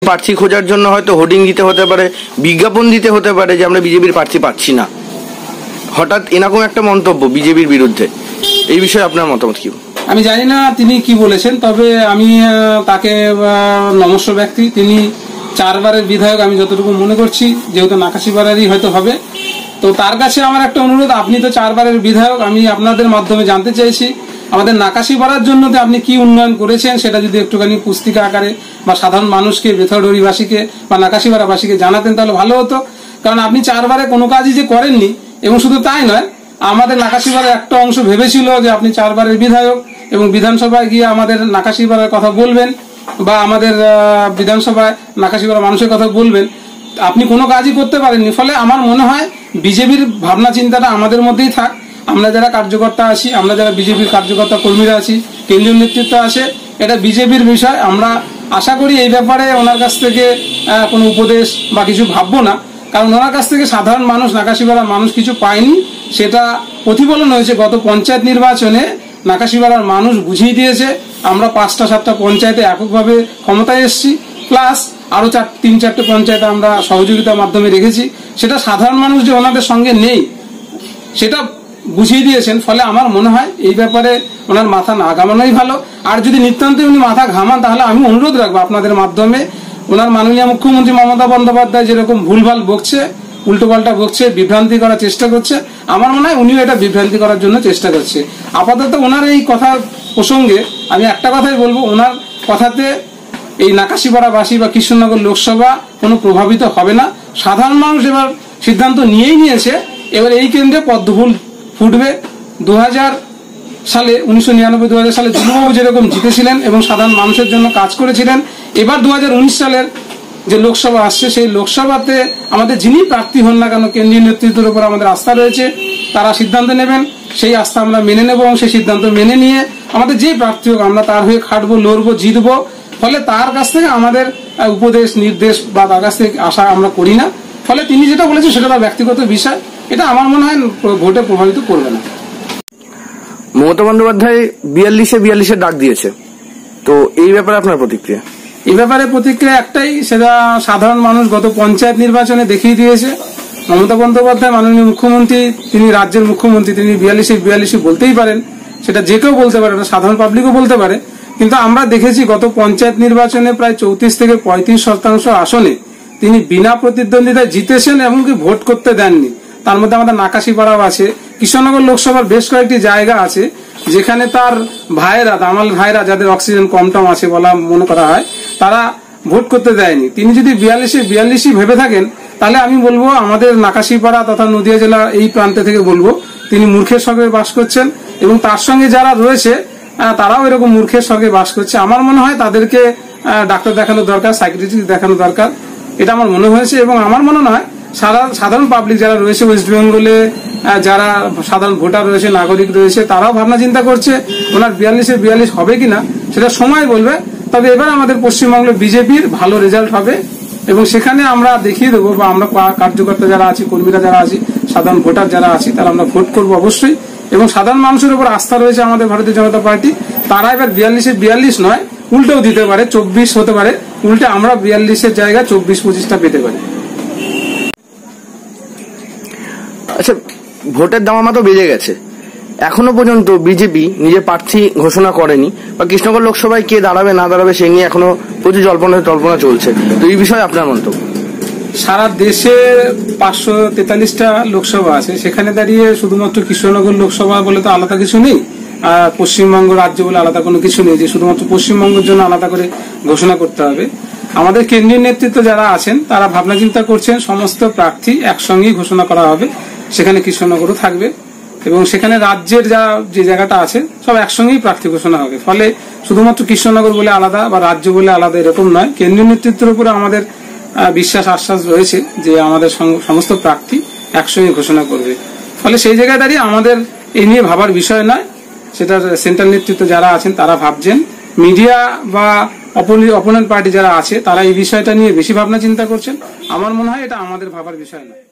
প্রার্থী খোঁজার জন্য হয়তো হোর্ডিং দিতে হতে পারে, বিজ্ঞাপন দিতে হতে পারে যে আমরা বিজেপির প্রার্থী পাচ্ছি না। হঠাৎ এরকম একটা মন্তব্য বিজেপির বিরুদ্ধে, এই বিষয়ে আপনার মতামত কি? আমি জানি না তিনি কি বলেছেন, তবে আমি তাকে নমস্য ব্যক্তি। তিনি 4 বারের বিধায়ক আমি যতটুকু মনে করছি, যেহেতু নাকাশিপাড়ারই হয়তো হবে। তো তার কাছে আমার একটা অনুরোধ, আপনি তো 4 বারের বিধায়ক, আমি আপনাদের মাধ্যমে জানতে চাইছি আমাদের নাকাশিপাড়ার জন্য আপনি কি উন্নয়ন করেছেন সেটা যদি একটুখানি পুস্তিকা আকারে বা সাধারণ মানুষকে, বেথরডরিবাসীকে বা নাকাশিপাড়াবাসীকে জানাতেন তাহলে ভালো হতো। কারণ আপনি 4 বারে কোনো কাজই যে করেননি, এবং শুধু তাই নয়, আমাদের নাকাশিপাড়ার একটা অংশ ভেবেছিল যে আপনি 4 বারের বিধায়ক এবং বিধানসভায় গিয়ে আমাদের নাকাশিপাড়ার কথা বলবেন বা আমাদের বিধানসভায় নাকাশিপাড়া মানুষের কথা বলবেন। আপনি কোনো কাজই করতে পারেননি। ফলে আমার মনে হয় বিজেপির ভাবনা চিন্তাটা আমাদের মধ্যেই থাক। আমরা যারা কার্যকর্তা আছি, আমরা যারা বিজেপির কার্যকর্তা কর্মীরা আছি, কেন্দ্রীয় নেতৃত্ব আছে, এটা বিজেপির বিষয়। আমরা আশা করি এই ব্যাপারে ওনার কাছ থেকে কোনো উপদেশ বা কিছু ভাববো না। কারণ ওনার কাছ থেকে সাধারণ মানুষ, নাকাশিপাড়ার মানুষ কিছু পায়নি, সেটা প্রতিফলন হয়েছে গত পঞ্চায়েত নির্বাচনে। নাকাশিপাড়ার মানুষ বুঝিয়ে দিয়েছে আমরা 5টা-7টা পঞ্চায়েতে এককভাবে ক্ষমতায় এসেছি, প্লাস আরো 3-4টে পঞ্চায়েতে আমরা সহযোগিতার মাধ্যমে রেখেছি। সেটা সাধারণ মানুষ যে ওনাদের সঙ্গে নেই সেটা বুঝিয়ে দিয়েছেন। ফলে আমার মনে হয় এই ব্যাপারে ওনার মাথা না ঘামানোই ভালো। আর যদি নিতান্ত উনি মাথা ঘামান তাহলে আমি অনুরোধ রাখবো আপনাদের মাধ্যমে, ওনার মাননীয় মুখ্যমন্ত্রী মমতা বন্দ্যোপাধ্যায় যেরকম ভুলভাল বকছে, উল্টোপাল্টা বকছে, বিভ্রান্তি করার চেষ্টা করছে, আমার মনে হয় উনিও এটা বিভ্রান্তি করার জন্য চেষ্টা করছে। আপাতত ওনার এই কথার প্রসঙ্গে আমি একটা কথাই বলবো, ওনার কথাতে এই নাকাশিপাড়াবাসী বা কৃষ্ণনগর লোকসভা কোনো প্রভাবিত হবে না। সাধারণ মানুষ এবার সিদ্ধান্ত নিয়েই নিয়েছে, এবার এই কেন্দ্রে পদ্মফুল ফুটবে। 2000 সালে 1999-2000 সালে দিলীপবাবু যেরকম জিতেছিলেন এবং সাধারণ মানুষের জন্য কাজ করেছিলেন, এবার 2019 সালের যে লোকসভা আসছে সেই লোকসভাতে আমাদের যিনি প্রার্থী হন না কেন, কেন্দ্রীয় নেতৃত্বের উপর আমাদের আস্থা রয়েছে, তারা সিদ্ধান্ত নেবেন, সেই আস্থা আমরা মেনে নেব এবং সেই সিদ্ধান্ত মেনে নিয়ে আমাদের যে প্রার্থী হোক আমরা তার হয়ে খাটবো, লড়বো, জিতবো। ফলে তার কাছ থেকে আমাদের উপদেশ, নির্দেশ বা তার কাছ থেকে আশা আমরা করি না। ফলে তিনি যেটা বলেছেন সেটা তার ব্যক্তিগত বিষয়, এটা আমার মনে হয় ভোটে প্রভাবিত করবে না। মমতা বন্দ্যোপাধ্যায় 42-এ ডাক দিয়েছে, তো এই ব্যাপারে আপনার প্রতিক্রিয়া? এই ব্যাপারে প্রতিক্রিয়া একটাই, সেটা সাধারণ মানুষ গত পঞ্চায়েত নির্বাচনে দেখিয়ে দিয়েছে। মমতা বন্দ্যোপাধ্যায় মাননীয় মুখ্যমন্ত্রী, তিনি রাজ্যের মুখ্যমন্ত্রী, তিনি 42 বলতেই পারেন, সেটা যে কেউ বলতে পারে, সাধারণ পাবলিকও বলতে পারে। কিন্তু আমরা দেখেছি গত পঞ্চায়েত নির্বাচনে প্রায় 34-35% আসনে তিনি বিনা প্রতিদ্বন্দ্বিতায় জিতেছেন, এমনকি ভোট করতে দেননি। তার মধ্যে আমাদের নাকাশিপাড়াও আছে, কৃষ্ণনগর লোকসভার বেশ কয়েকটি জায়গা আছে যেখানে তার ভাইয়েরা, দামাল ভাইরা, যাদের অক্সিজেন কম টম আছে বলা মনে করা হয়, তারা ভোট করতে দেয়নি। তিনি যদি 42 ভেবে থাকেন তাহলে আমি বলবো আমাদের নাকাশিপাড়া তথা নদিয়া জেলা এই প্রান্তে থেকে বলবো তিনি মূর্খের সঙ্গে বাস করছেন এবং তার সঙ্গে যারা রয়েছে তারাও এরকম মূর্খের সঙ্গে বাস করছে। আমার মনে হয় তাদেরকে ডাক্তার দেখানো দরকার, সাইকিয়াট্রিস্ট দেখানো দরকার, এটা আমার মনে হয়েছে। এবং আমার মনে হয় সাধারণ পাবলিক যারা রয়েছে ওয়েস্ট বেঙ্গলে, যারা সাধারণ ভোটার রয়েছে, নাগরিক রয়েছে, তারাও ভাবনা চিন্তা করছে ওনার 42 হবে কিনা সেটা সময় বলবে। তবে এবার আমাদের পশ্চিমবঙ্গে বিজেপির ভালো রেজাল্ট হবে এবং সেখানে আমরা দেখিয়ে দেবো, বা আমরা কার্যকর্তা যারা আছি, কর্মীরা যারা আছি, সাধারণ ভোটার যারা আছি, তারা আমরা ভোট করবো অবশ্যই। এবং সাধারণ মানুষের উপর আস্থা রয়েছে আমাদের ভারতীয় জনতা পার্টি, তারা এবার 42 নয়, উল্টেও দিতে পারে, 24 হতে পারে, উল্টে আমরা 42-এর জায়গায় 24-25টা পেতে পারি। আচ্ছা, ভোটের দামামা তো বেড়ে গেছে, এখনো পর্যন্ত বিজেপি নিজের প্রার্থী ঘোষণা করেনি, বা কৃষ্ণনগর লোকসভায় কে দাঁড়াবে না দাঁড়াবে সে নিয়ে এখনো প্রচুর জল্পনা চলছে। তো এই বিষয়ে আপনার মন্তব্য? সারা দেশে 543টা লোকসভা আছে, সেখানে দাঁড়িয়ে শুধুমাত্র কৃষ্ণনগর লোকসভা বলে তো আলাদা কিছু নেই, আর পশ্চিমবঙ্গ রাজ্য বলে আলাদা কোনো কিছু নেই যে শুধুমাত্র পশ্চিমবঙ্গের জন্য আলাদা করে ঘোষণা করতে হবে। আমাদের কেন্দ্রীয় নেতৃত্ব যারা আছেন তারা ভাবনা চিন্তা করছেন সমস্ত প্রার্থী একসঙ্গেই ঘোষণা করা হবে, সেখানে কৃষ্ণনগরও থাকবে এবং সেখানে রাজ্যের যে জায়গাটা আছে সব একসঙ্গেই প্রার্থী ঘোষণা হবে। ফলে শুধুমাত্র কৃষ্ণনগর বলে আলাদা বা রাজ্য বলে আলাদা এরকম নয়, কেন্দ্রীয় নেতৃত্বের উপরে আমাদের বিশ্বাস আশ্বাস রয়েছে যে আমাদের সমস্ত প্রার্থী একসঙ্গে ঘোষণা করবে। ফলে সেই জায়গায় দাঁড়িয়ে আমাদের এই নিয়ে ভাবার বিষয় নয়, সেটা সেন্ট্রাল নেতৃত্ব যারা আছেন তারা ভাবছেন। মিডিয়া বা অপোনেন্ট পার্টি যারা আছে তারা এই বিষয়টা নিয়ে বেশি ভাবনা চিন্তা করছেন। আমার মনে হয় এটা আমাদের ভাবার বিষয় নয়।